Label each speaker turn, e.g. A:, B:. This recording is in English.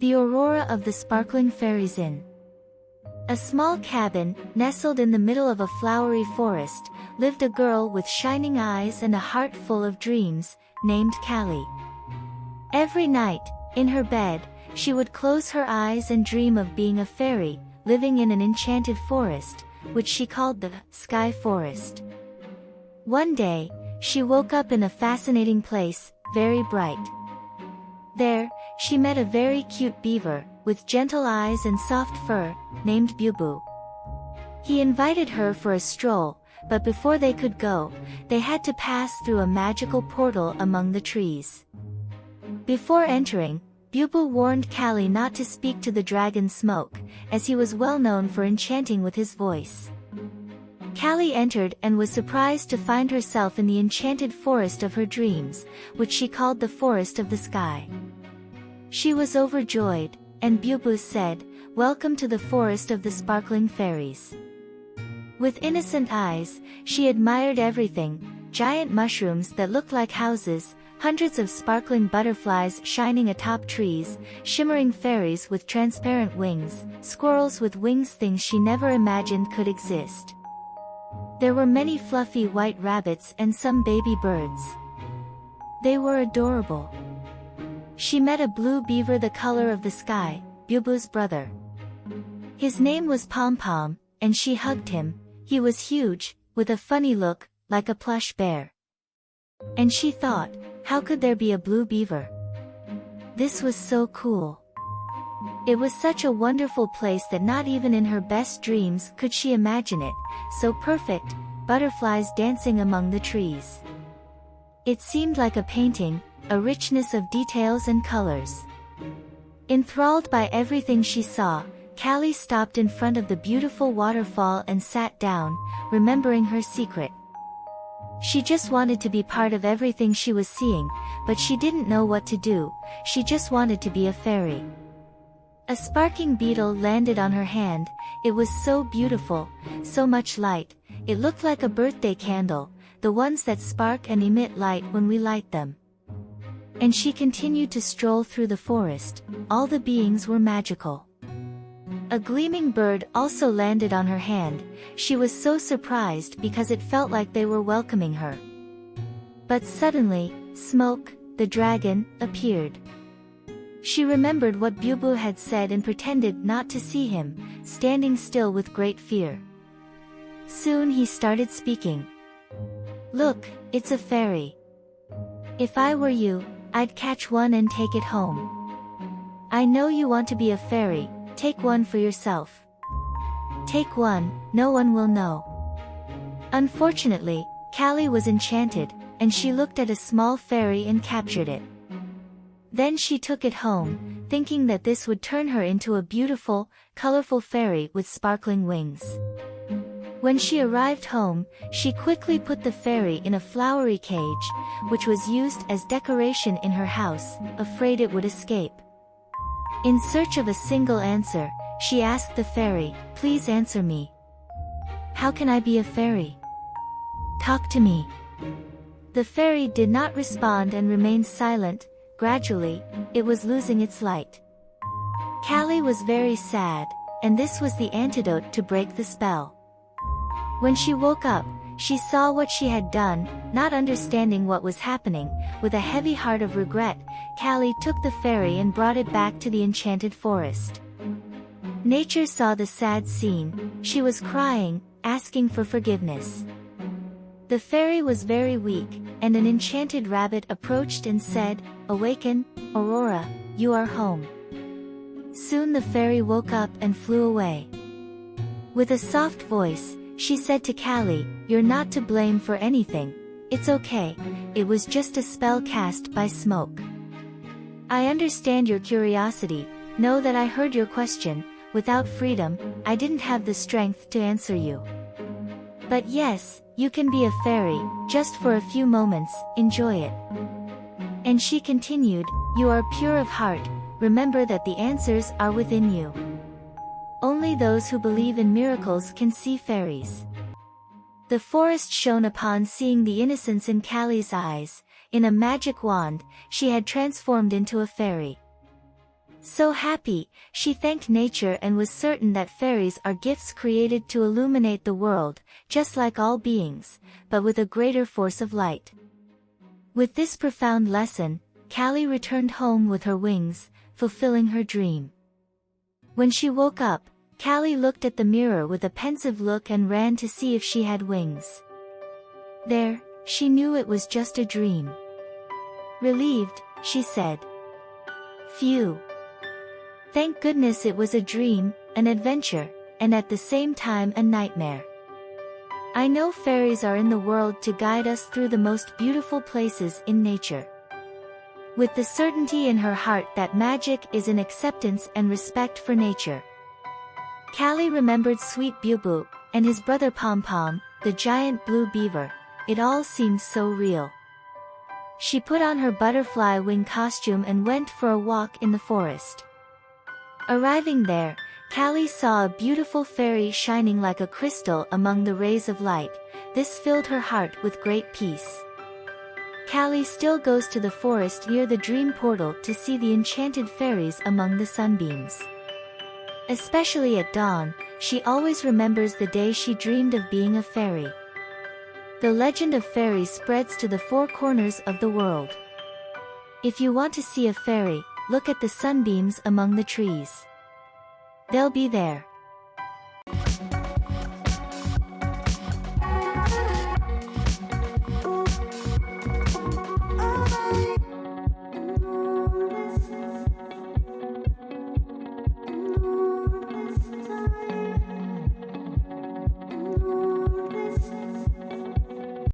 A: The Aurora of the Sparkling Fairies Inn. A small cabin, nestled in the middle of a flowery forest, lived a girl with shining eyes and a heart full of dreams, named Callie. Every night, in her bed, she would close her eyes and dream of being a fairy, living in an enchanted forest, which she called the Sky Forest. One day, she woke up in a fascinating place, very bright. There, she met a very cute beaver, with gentle eyes and soft fur, named Bubu. He invited her for a stroll, but before they could go, they had to pass through a magical portal among the trees. Before entering, Bubu warned Callie not to speak to the dragon Smoke, as he was well known for enchanting with his voice. Callie entered and was surprised to find herself in the enchanted forest of her dreams, which she called the Forest of the Sky. She was overjoyed, and Bubu said, "Welcome to the Forest of the Sparkling Fairies." With innocent eyes, she admired everything: giant mushrooms that looked like houses, hundreds of sparkling butterflies shining atop trees, shimmering fairies with transparent wings, squirrels with wings, things she never imagined could exist. There were many fluffy white rabbits and some baby birds. They were adorable. She met a blue beaver, the color of the sky, Bubu's brother. His name was Pom Pom, and she hugged him. He was huge, with a funny look, like a plush bear. And she thought, how could there be a blue beaver? This was so cool. It was such a wonderful place that not even in her best dreams could she imagine it, so perfect, butterflies dancing among the trees. It seemed like a painting, a richness of details and colors. Enthralled by everything she saw, Callie stopped in front of the beautiful waterfall and sat down, remembering her secret. She just wanted to be part of everything she was seeing, but she didn't know what to do. She just wanted to be a fairy. A sparking beetle landed on her hand. It was so beautiful, so much light. It looked like a birthday candle, the ones that spark and emit light when we light them. And she continued to stroll through the forest. All the beings were magical. A gleaming bird also landed on her hand. She was so surprised because it felt like they were welcoming her. But suddenly, Smoke, the dragon, appeared. She remembered what Bubu had said and pretended not to see him, standing still with great fear. Soon he started speaking. "Look, it's a fairy. If I were you, I'd catch one and take it home. I know you want to be a fairy. Take one for yourself. Take one, no one will know." Unfortunately, Callie was enchanted, and she looked at a small fairy and captured it. Then she took it home, thinking that this would turn her into a beautiful, colorful fairy with sparkling wings. When she arrived home, she quickly put the fairy in a flowery cage, which was used as decoration in her house, afraid it would escape. In search of a single answer, she asked the fairy, "Please answer me. How can I be a fairy? Talk to me." The fairy did not respond and remained silent. Gradually, it was losing its light. Callie was very sad, and this was the antidote to break the spell. When she woke up, she saw what she had done. Not understanding what was happening, with a heavy heart of regret, Callie took the fairy and brought it back to the enchanted forest. Nature saw the sad scene. She was crying, asking for forgiveness. The fairy was very weak, and an enchanted rabbit approached and said, "Awaken, Aurora, you are home." Soon the fairy woke up and flew away. With a soft voice, she said to Callie, "You're not to blame for anything. It's okay, it was just a spell cast by Smoke. I understand your curiosity. Know that I heard your question. Without freedom, I didn't have the strength to answer you. But yes, you can be a fairy, just for a few moments. Enjoy it." And she continued, "You are pure of heart. Remember that the answers are within you. Only those who believe in miracles can see fairies." The forest shone upon seeing the innocence in Callie's eyes. In a magic wand, she had transformed into a fairy. So happy, she thanked nature and was certain that fairies are gifts created to illuminate the world, just like all beings, but with a greater force of light. With this profound lesson, Callie returned home with her wings, fulfilling her dream. When she woke up, Callie looked at the mirror with a pensive look and ran to see if she had wings. There, she knew it was just a dream. Relieved, she said, "Phew. Thank goodness it was a dream, an adventure, and at the same time a nightmare. I know fairies are in the world to guide us through the most beautiful places in nature." With the certainty in her heart that magic is an acceptance and respect for nature. Callie remembered Sweet Bubu, and his brother Pom Pom, the giant blue beaver. It all seemed so real. She put on her butterfly wing costume and went for a walk in the forest. Arriving there, Callie saw a beautiful fairy shining like a crystal among the rays of light. This filled her heart with great peace. Callie still goes to the forest near the dream portal to see the enchanted fairies among the sunbeams. Especially at dawn, she always remembers the day she dreamed of being a fairy. The legend of fairies spreads to the four corners of the world. If you want to see a fairy, look at the sunbeams among the trees. They'll be there.